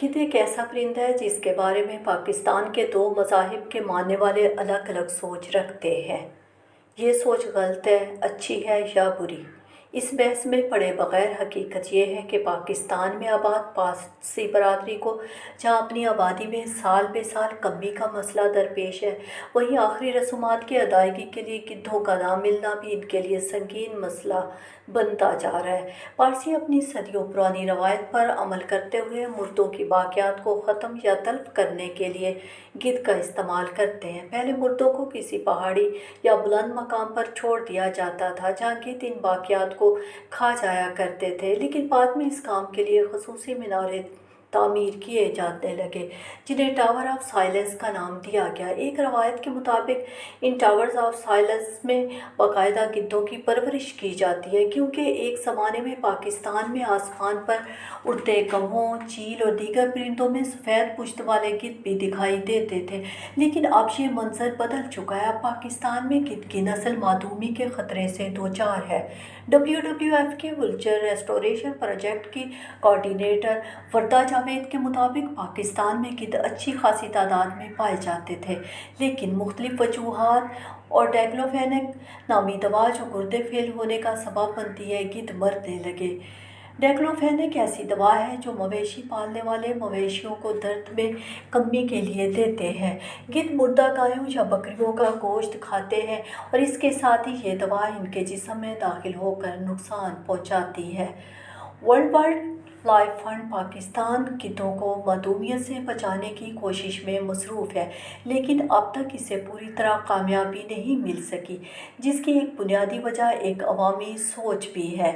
गिद्ध एक ऐसा परिंदा है जिसके बारे में पाकिस्तान के दो मज़ाहिब के मानने वाले अलग अलग सोच रखते हैं। ये सोच गलत है, अच्छी है या बुरी, इस बहस में पड़े बगैर हकीकत ये है कि पाकिस्तान में आबाद पारसी बरादरी को जहाँ अपनी आबादी में साल बे साल कमी का मसला दरपेश है, वहीं आखिरी रसूमात की अदायगी के लिए गिद्धों का ना मिलना भी इनके लिए संगीन मसला बनता जा रहा है। पारसी अपनी सदियों पुरानी रवायत पर अमल करते हुए मुर्दों की बाक़ियात को ख़त्म या तल्फ करने के लिए गिद्ध का इस्तेमाल करते हैं। पहले मुर्दों को किसी पहाड़ी या बुलंद मकाम पर छोड़ दिया जाता था जहाँ गिद्ध इन बाक़ियात को खा जाया करते थे, लेकिन बाद में इस काम के लिए ख़ुसूसी मीनारे तामीर किए जाने लगे जिन्हें टावर ऑफ साइलेंस का नाम दिया गया। एक रवायत के मुताबिक इन टावर्स ऑफ साइलेंस में बाकायदा गिद्धों की परवरिश की जाती है, क्योंकि एक ज़माने में पाकिस्तान में आसमान पर उड़ते कौवों, चील और दीगर परिंदों में सफ़ेद पुश्त वाले गिद्ध भी दिखाई देते थे, लेकिन अब ये मंजर बदल चुका है। अब पाकिस्तान में गिद्ध की नस्ल मादूमी के ख़तरे से दो चार है। WWF के वुल्चर रेस्टोरेशन प्रोजेक्ट की कोऑर्डिनेटर वर्दा जावेद के मुताबिक पाकिस्तान में गिद्ध अच्छी खासी तादाद में पाए जाते थे, लेकिन मुख्तलिफ वजूहात और डाइक्लोफेनेक नामी दवा जो गुर्दे फेल होने का सबब बनती है, गिद्ध मरने लगे। डाइक्लोफेनेक ऐसी दवा है जो मवेशी पालने वाले मवेशियों को दर्द में कमी के लिए देते हैं। गिद्ध मुर्दा गायों या बकरियों का गोश्त खाते हैं और इसके साथ ही ये दवा इनके जिस्म में दाखिल होकर नुकसान पहुंचाती है। World wide life fund Pakistan गिद्धों को मधुमेह से बचाने की कोशिश में मसरूफ़ है, लेकिन अब तक इसे पूरी तरह कामयाबी नहीं मिल सकी, जिसकी एक बुनियादी वजह एक अवामी सोच भी है।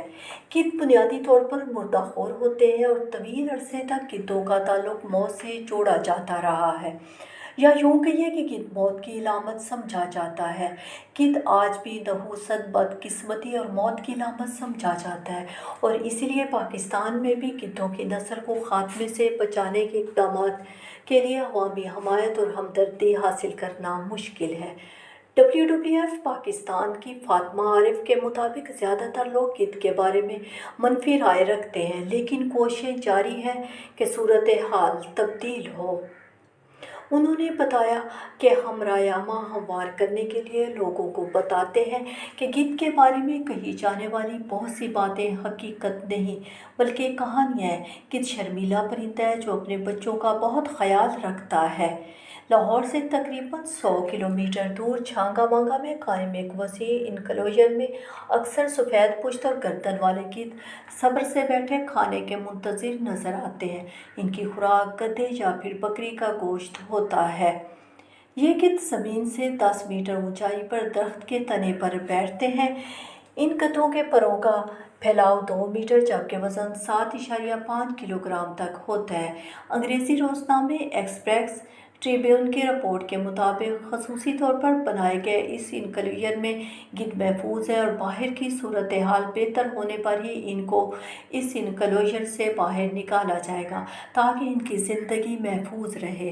गिद्ध बुनियादी तौर पर मुर्दाखोर होते हैं और तवील अरसे तक गिद्धों का ताल्लुक मौत से जोड़ा जाता रहा है, या यूँ कहिए कि गिद्ध मौत की इलामत समझा जाता है। गिद्ध आज भी नहूसत, बदकिस्मती और मौत की इलामत समझा जाता है और इसीलिए पाकिस्तान में भी गिद्धों की नस्ल को खात्मे से बचाने के इक़दाम के लिए अवामी हमायत और हमदर्दी हासिल करना मुश्किल है। WWF पाकिस्तान की फातिमा आरिफ के मुताबिक ज़्यादातर लोग गिद्ध के बारे में मनफी राय रखते हैं, लेकिन कोशिश जारी है कि सूरत हाल तब्दील हो। उन्होंने बताया कि हम रायामा हमवार करने के लिए लोगों को बताते हैं कि गिद्ध के बारे में कही जाने वाली बहुत सी बातें हकीकत नहीं बल्कि कहानियाँ हैं। गिद्ध शर्मीला परिंदा है जो अपने बच्चों का बहुत ख्याल रखता है। लाहौर से तकरीबन 100 किलोमीटर दूर छांगा मांगा में कायम एक वसी इनक्लोजर में अक्सर सफ़ेद पुश्त और गर्दन वाले गिद्ध सब्र से बैठे खाने के मुंतज़िर नज़र आते हैं। इनकी खुराक गधे या फिर बकरी का गोश्त होता है। ये गिद्ध ज़मीन से 10 मीटर ऊंचाई पर दरख्त के तने पर बैठते हैं। इन गधों के परों का फैलाव 2 मीटर जबकि वज़न 7.5 किलोग्राम तक होता है। अंग्रेज़ी रोज़नामे एक्सप्रेस ट्रिब्यून की रिपोर्ट के मुताबिक खसूसी तौर पर बनाए गए इस इनक्लोजर में गिद्ध महफूज है और बाहर की सूरत हाल बेहतर होने पर ही इनको इस इनक्लोजर से बाहर निकाला जाएगा ताकि इनकी ज़िंदगी महफूज रहे।